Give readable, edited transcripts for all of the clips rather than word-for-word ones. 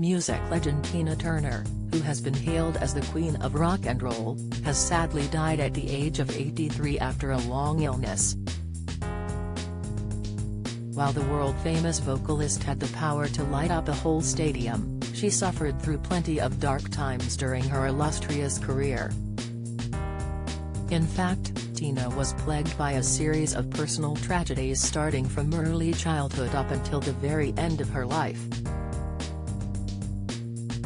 Music legend Tina Turner, who has been hailed as the Queen of Rock and Roll, has sadly died at the age of 83 after a long illness. While the world-famous vocalist had the power to light up a whole stadium, she suffered through plenty of dark times during her illustrious career. In fact, Tina was plagued by a series of personal tragedies starting from early childhood up until the very end of her life.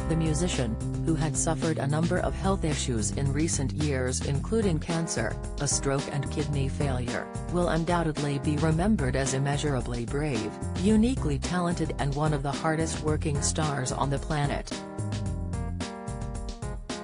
The musician, who had suffered a number of health issues in recent years including cancer, a stroke and kidney failure, will undoubtedly be remembered as immeasurably brave, uniquely talented and one of the hardest-working stars on the planet.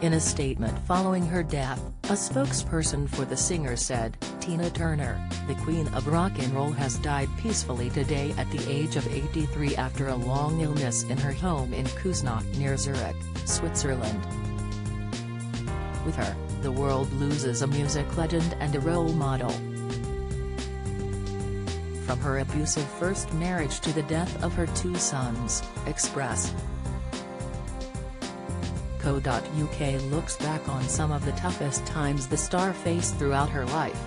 In a statement following her death, a spokesperson for the singer said, "Tina Turner, the Queen of Rock and Roll has died peacefully today at the age of 83 after a long illness in her home in Küsnacht near Zurich, Switzerland." With her, the world loses a music legend and a role model. From her abusive first marriage to the death of her two sons, Express. Co.uk looks back on some of the toughest times the star faced throughout her life.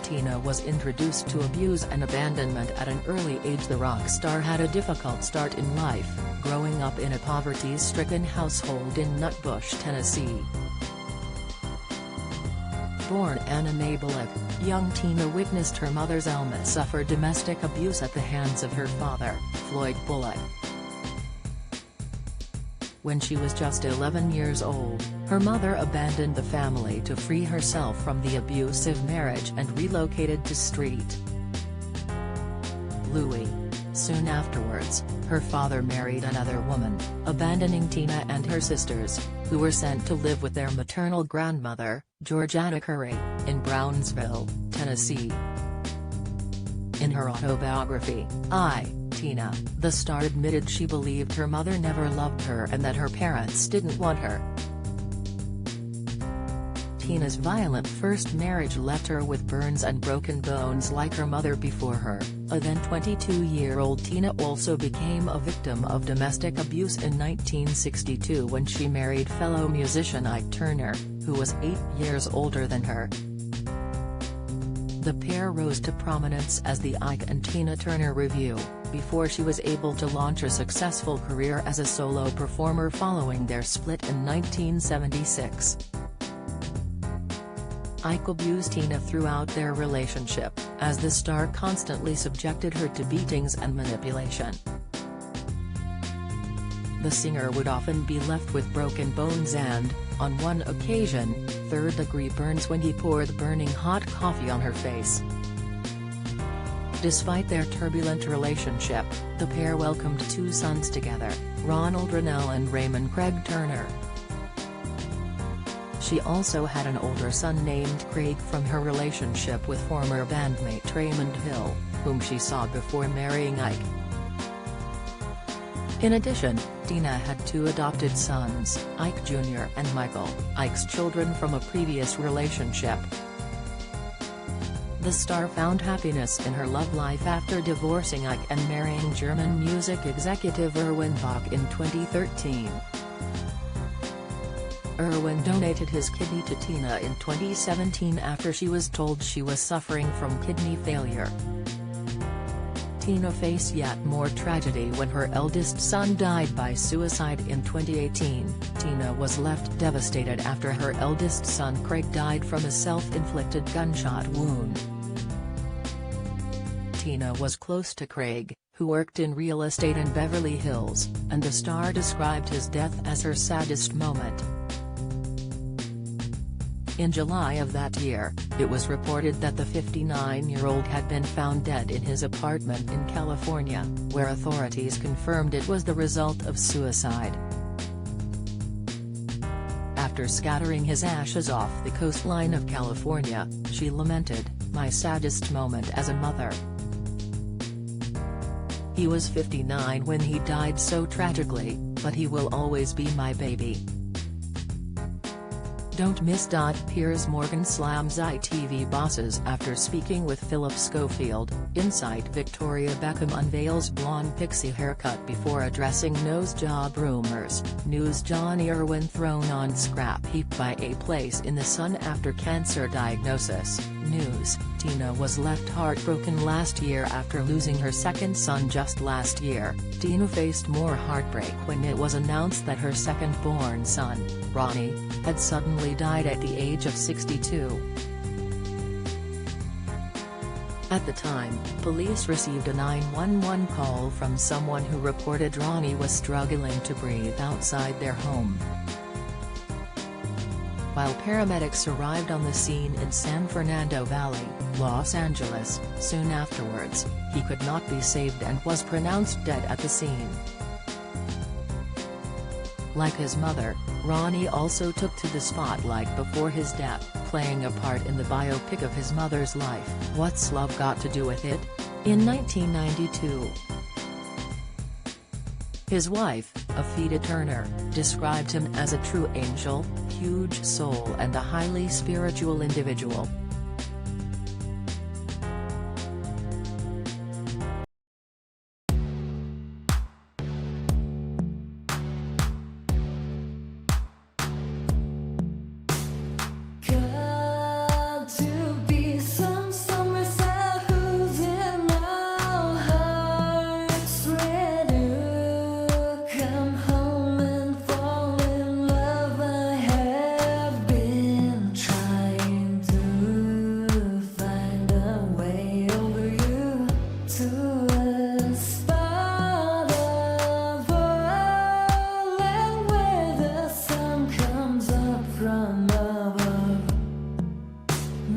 Tina was introduced to abuse and abandonment at an early age. The rock star had a difficult start in life, growing up in a poverty-stricken household in Nutbush, Tennessee. Born Anna Mae Bullock, young Tina witnessed her mother's Elma suffer domestic abuse at the hands of her father, Floyd Bullock. When she was just 11 years old, her mother abandoned the family to free herself from the abusive marriage and relocated to St. Louis. Soon afterwards, her father married another woman, abandoning Tina and her sisters, who were sent to live with their maternal grandmother, Georgiana Curry, in Brownsville, Tennessee. In her autobiography, Tina, the star admitted she believed her mother never loved her and that her parents didn't want her. Tina's violent first marriage left her with burns and broken bones like her mother before her. A then 22-year-old Tina also became a victim of domestic abuse in 1962 when she married fellow musician Ike Turner, who was 8 years older than her. The pair rose to prominence as the Ike and Tina Turner Revue, before she was able to launch a successful career as a solo performer following their split in 1976. Ike abused Tina throughout their relationship, as the star constantly subjected her to beatings and manipulation. The singer would often be left with broken bones and, on one occasion, third-degree burns when he poured burning hot coffee on her face. Despite their turbulent relationship, the pair welcomed two sons together, Ronald Rennell and Raymond Craig Turner. She also had an older son named Craig from her relationship with former bandmate Raymond Hill, whom she saw before marrying Ike. In addition, Tina had two adopted sons, Ike Jr. and Michael, Ike's children from a previous relationship. The star found happiness in her love life after divorcing Ike and marrying German music executive Erwin Bach in 2013. Erwin donated his kidney to Tina in 2017 after she was told she was suffering from kidney failure. Tina faced yet more tragedy when her eldest son died by suicide in 2018. Tina was left devastated after her eldest son Craig died from a self-inflicted gunshot wound. Tina was close to Craig, who worked in real estate in Beverly Hills, and the star described his death as her saddest moment. In July of that year, it was reported that the 59-year-old had been found dead in his apartment in California, where authorities confirmed it was the result of suicide. After scattering his ashes off the coastline of California, she lamented, "My saddest moment as a mother. He was 59 when he died so tragically, but he will always be my baby." Don't miss. Piers Morgan slams ITV bosses after speaking with Philip Schofield. Insight. Victoria Beckham unveils blonde pixie haircut before addressing nose job rumors. News. Johnny Irwin thrown on scrap heap by A Place in the Sun after cancer diagnosis. News. Tina was left heartbroken last year after losing her second son just last year. Tina faced more heartbreak when it was announced that her second-born son, Ronnie, had suddenly died at the age of 62. At the time, police received a 911 call from someone who reported Ronnie was struggling to breathe outside their home. While paramedics arrived on the scene in San Fernando Valley, Los Angeles, soon afterwards, he could not be saved and was pronounced dead at the scene. Like his mother, Ronnie also took to the spotlight before his death, playing a part in the biopic of his mother's life, What's Love Got to Do with It? In 1992. His wife, Afida Turner, described him as a true angel, huge soul and a highly spiritual individual.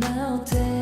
Now take